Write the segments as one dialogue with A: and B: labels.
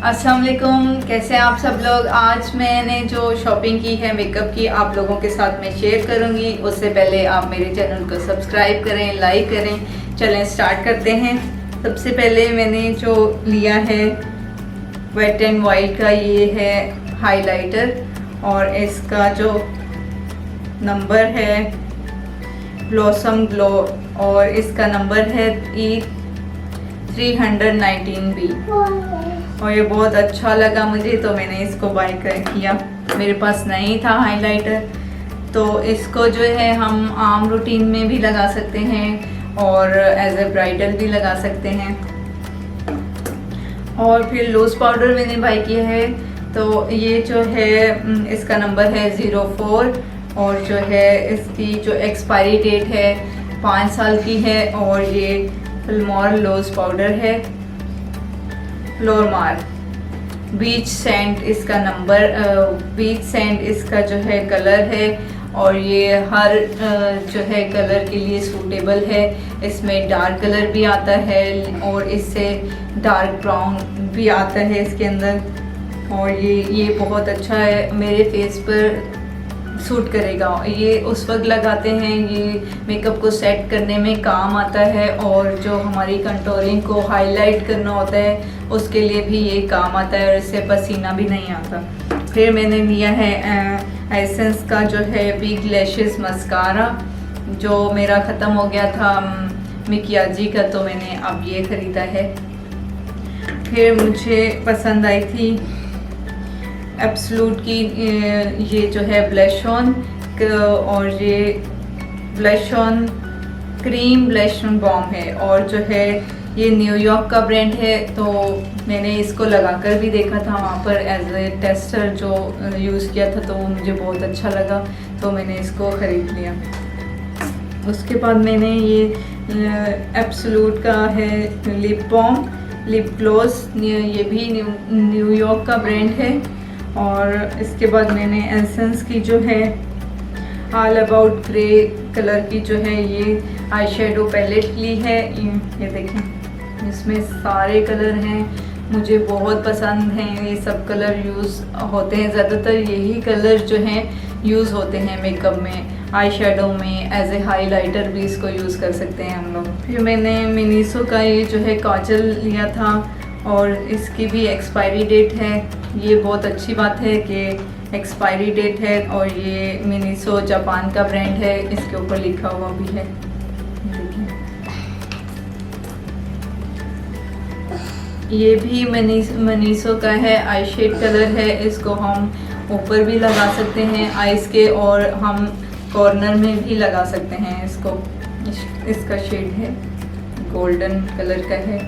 A: अस्सलाम वालेकुम, कैसे हैं आप सब लोग। आज मैंने जो शॉपिंग की है मेकअप की आप लोगों के साथ में शेयर करूंगी। उससे पहले आप मेरे चैनल को सब्सक्राइब करें, लाइक करें। चलें स्टार्ट करते हैं। सबसे पहले मैंने जो लिया है वेट एंड वाइट का, ये है हाइलाइटर और इसका जो नंबर है ब्लॉसम ग्लो और इसका नंबर है E319B और ये बहुत अच्छा लगा मुझे, तो मैंने इसको बाय किया। मेरे पास नहीं था हाइलाइटर, तो इसको जो है हम आम रूटीन में भी लगा सकते हैं और एज ए ब्राइडल भी लगा सकते हैं। और फिर लूज पाउडर मैंने बाय किया है, तो ये जो है इसका नंबर है 04 और जो है इसकी जो एक्सपायरी डेट है 5 साल की है और ये फिल्मोर लूज पाउडर है। फ्लोरमार बीच सैंड इसका नंबर, बीच सैंड इसका जो है कलर है और ये हर जो है कलर के लिए सूटेबल है। इसमें डार्क कलर भी आता है और इससे डार्क ब्राउन भी आता है इसके अंदर और ये बहुत अच्छा है, मेरे फेस पर सूट करेगा। ये उस वक्त लगाते हैं, ये मेकअप को सेट करने में काम आता है और जो हमारी कंटूरिंग को हाईलाइट करना होता है उसके लिए भी ये काम आता है और इससे पसीना भी नहीं आता। फिर मैंने लिया है एसेंस का जो है बिग लैशेस मस्कारा, जो मेरा ख़त्म हो गया था मिकियाजी का, तो मैंने अब ये ख़रीदा है। फिर मुझे पसंद आई थी एब्सोल्यूट की ये जो है ब्लश ऑन और ये blush on cream blush on balm है और जो है ये न्यूयॉर्क का ब्रांड है। तो मैंने इसको लगाकर भी देखा था वहाँ पर एज ए टेस्टर जो यूज़ किया था, तो वो मुझे बहुत अच्छा लगा, तो मैंने इसको ख़रीद लिया। उसके बाद मैंने ये एब्सोल्यूट का है लिप बॉम लिप ग्लॉस, ये भी न्यूयॉर्क का ब्रांड है। और इसके बाद मैंने एसेंस की जो है ऑल अबाउट ग्रे कलर की जो है ये आई शेडो पैलेट ली है। ये देखें, इसमें सारे कलर हैं, मुझे बहुत पसंद हैं। ये सब कलर यूज़ होते हैं, ज़्यादातर यही कलर जो हैं यूज़ होते हैं मेकअप में, आई शेडो में, एज ए हाईलाइटर भी इसको यूज़ कर सकते हैं हम लोग। फिर मैंने मिनीसो का ये जो है काजल लिया था और इसकी भी एक्सपायरी डेट है। ये बहुत अच्छी बात है कि एक्सपायरी डेट है और ये मिनीसो जापान का ब्रांड है, इसके ऊपर लिखा हुआ भी है। देखिए, ये भी मिनीसो का है, आई शेड कलर है। इसको हम ऊपर भी लगा सकते हैं आईज के और हम कॉर्नर में भी लगा सकते हैं इसको। इसका शेड है गोल्डन कलर का है।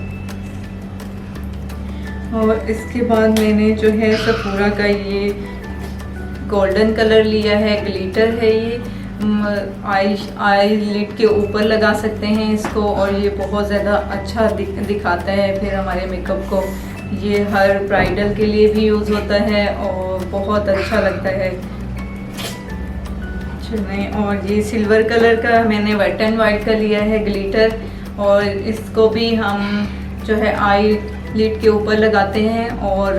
A: और इसके बाद मैंने जो है सफूरा का ये गोल्डन कलर लिया है, ग्लिटर है ये, आई लिड के ऊपर लगा सकते हैं इसको और ये बहुत ज़्यादा अच्छा दिखाता है फिर हमारे मेकअप को। ये हर ब्राइडल के लिए भी यूज़ होता है और बहुत अच्छा लगता है। चलिए, और ये सिल्वर कलर का मैंने वेट एंड वाइट का लिया है ग्लिटर और इसको भी हम जो है आई लिड के ऊपर लगाते हैं और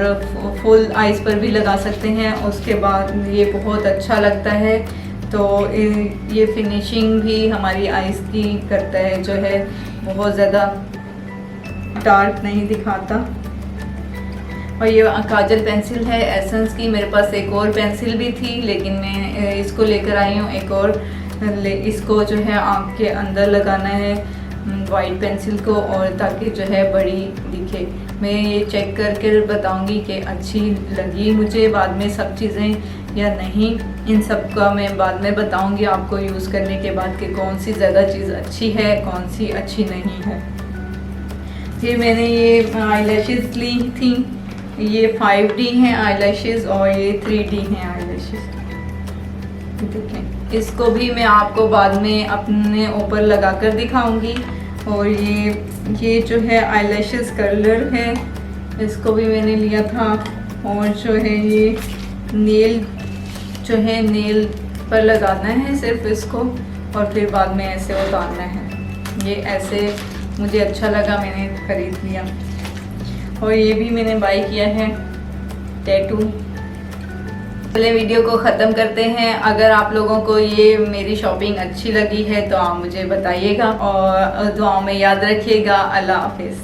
A: फुल आइज़ पर भी लगा सकते हैं। उसके बाद ये बहुत अच्छा लगता है, तो ये फिनिशिंग भी हमारी आइज़ की करता है, जो है बहुत ज़्यादा डार्क नहीं दिखाता। और ये काजल पेंसिल है एसेंस की, मेरे पास एक और पेंसिल भी थी लेकिन मैं इसको लेकर आई हूँ एक और। इसको जो है आँख के अंदर लगाना है वाइट पेंसिल को और ताकि जो है बड़ी दिखे। मैं ये चेक करके बताऊंगी कि अच्छी लगी मुझे बाद में सब चीज़ें या नहीं, इन सब का मैं बाद में बताऊंगी आपको यूज़ करने के बाद कि कौन सी ज़्यादा चीज़ अच्छी है, कौन सी अच्छी नहीं है। फिर मैंने ये आई लैशेज़ ली थी, ये 5D हैं आई लैशेज़ और ये 3D हैं आई लैशेज़। देखें, इसको भी मैं आपको बाद में अपने ऊपर लगा कर दिखाऊंगी। और ये जो है आई लैशेज़ कलर है, इसको भी मैंने लिया था। और जो है ये नेल जो है नेल पर लगाना है सिर्फ इसको और फिर बाद में ऐसे उतारना है। ये ऐसे मुझे अच्छा लगा, मैंने ख़रीद लिया। और ये भी मैंने बाय किया है टैटू। चलिए वीडियो को ख़त्म करते हैं। अगर आप लोगों को ये मेरी शॉपिंग अच्छी लगी है तो आप मुझे बताइएगा और दुआओं में याद रखिएगा। अल्लाह हाफिज़।